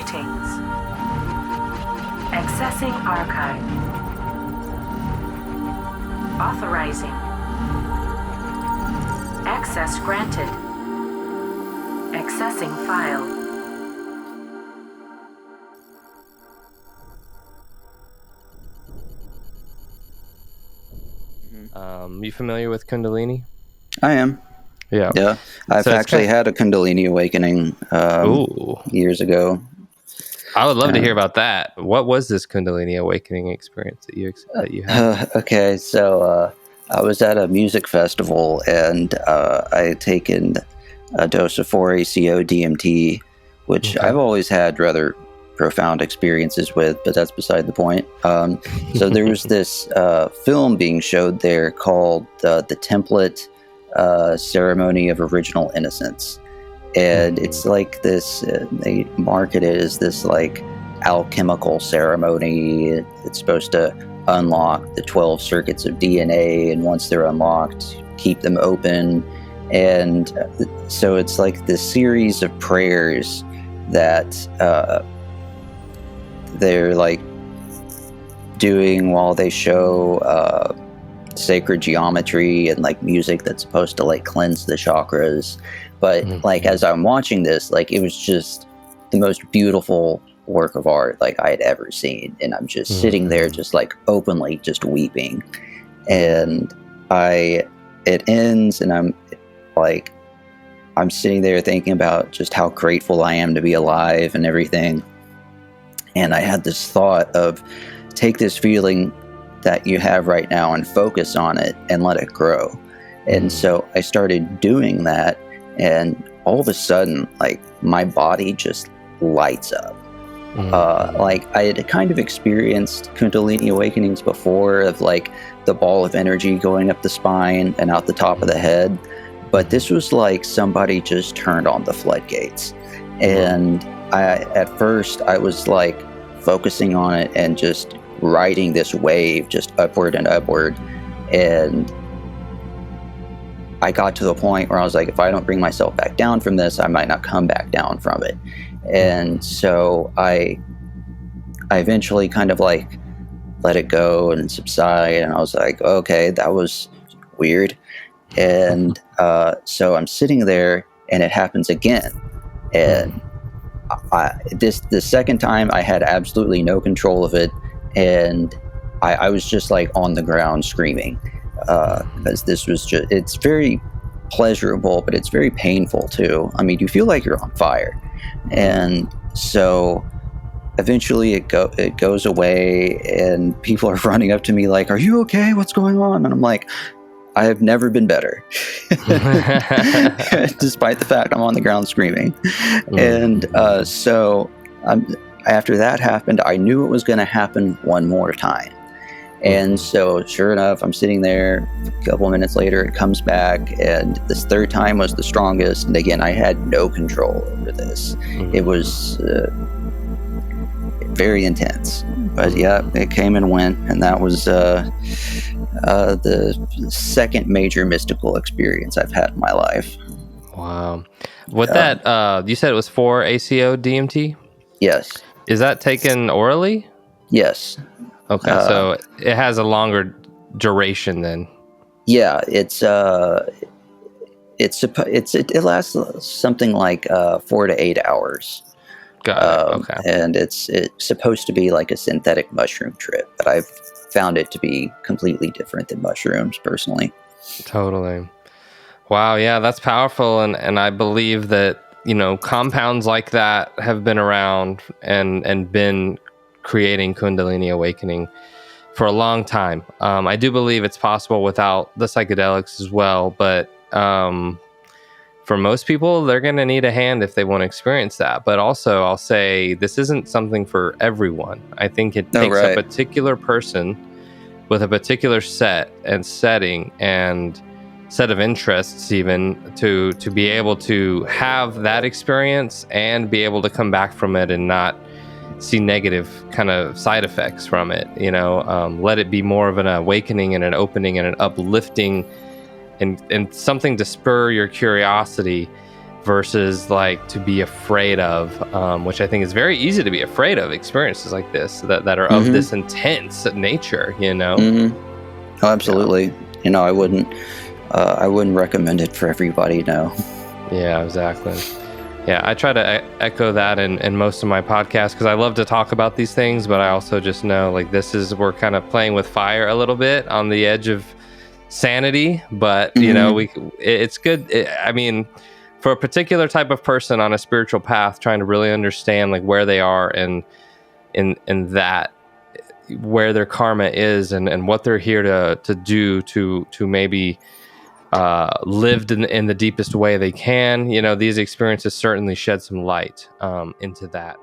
Settings. Accessing archive. Authorizing. Access granted. Accessing file. You familiar with Kundalini? I am. Yeah. Yeah. I've actually had a Kundalini awakening years ago. I would love to hear about that. What was this Kundalini awakening experience that you had? Okay, so I was at a music festival, and I had taken a dose of 4-ACO DMT, which I've always had rather profound experiences with, but that's beside the point. So there was this film being showed there called the Template Ceremony of Original Innocence. And it's like this, they market it as this like alchemical ceremony. It's supposed to unlock the 12 circuits of DNA, and once they're unlocked, keep them open. And so it's like this series of prayers that they're like doing while they show sacred geometry and like music that's supposed to like cleanse the chakras. But like as I'm watching this, like it was just the most beautiful work of art like I had ever seen, and I'm just sitting there just like openly just weeping. And it ends, and I'm sitting there thinking about just how grateful I am to be alive and everything. And I had this thought of, take this feeling that you have right now and focus on it and let it grow. And so I started doing that, and all of a sudden, like, my body just lights up. Like, I had kind of experienced Kundalini awakenings before, of like the ball of energy going up the spine and out the top of the head, but this was like somebody just turned on the floodgates. And at first I was like focusing on it and just riding this wave just upward and upward, and I got to the point where I was like, if I don't bring myself back down from this, I might not come back down from it. And so I eventually kind of like let it go and subside, and I was like, okay, that was weird. And so I'm sitting there, and it happens again. And the second time I had absolutely no control of it, and I was just like on the ground screaming, because this was just, it's very pleasurable, but it's very painful too. I mean, you feel like you're on fire. And so eventually it goes away, and people are running up to me like, are you okay? What's going on? And I'm like, I have never been better, despite the fact I'm on the ground screaming. And so after that happened, I knew it was going to happen one more time. And so sure enough, I'm sitting there. A couple of minutes later, it comes back, and this third time was the strongest. And again, I had no control over this. It was very intense. But yeah, it came and went, and that was the second major mystical experience I've had in my life. Wow. What that, you said it was 4-ACO DMT? Yes. Is that taken orally? Yes. Okay, so it has a longer duration then. Yeah, it lasts something like 4 to 8 hours. Got it. Okay. And it's supposed to be like a synthetic mushroom trip, but I've found it to be completely different than mushrooms personally. Totally. Wow, yeah, that's powerful, and I believe that, you know, compounds like that have been around and been creating Kundalini awakening for a long time. I do believe it's possible without the psychedelics as well, but for most people, they're going to need a hand if they want to experience that. But also, I'll say this isn't something for everyone. I think it takes a particular person with a particular set and setting and set of interests even to be able to have that experience and be able to come back from it and not see negative kind of side effects from it. You know, let it be more of an awakening and an opening and an uplifting and something to spur your curiosity versus like to be afraid of, which I think is very easy to be afraid of experiences like this that are of this intense nature, you know? Oh, absolutely. You know, I wouldn't recommend it for everybody, no. Yeah, exactly. Yeah, I try to echo that in most of my podcasts because I love to talk about these things, but I also just know like we're kind of playing with fire a little bit on the edge of sanity, but you know, it's good. I mean, for a particular type of person on a spiritual path, trying to really understand like where they are and in that, where their karma is and what they're here to do to maybe lived in the deepest way they can. You know, these experiences certainly shed some light into that.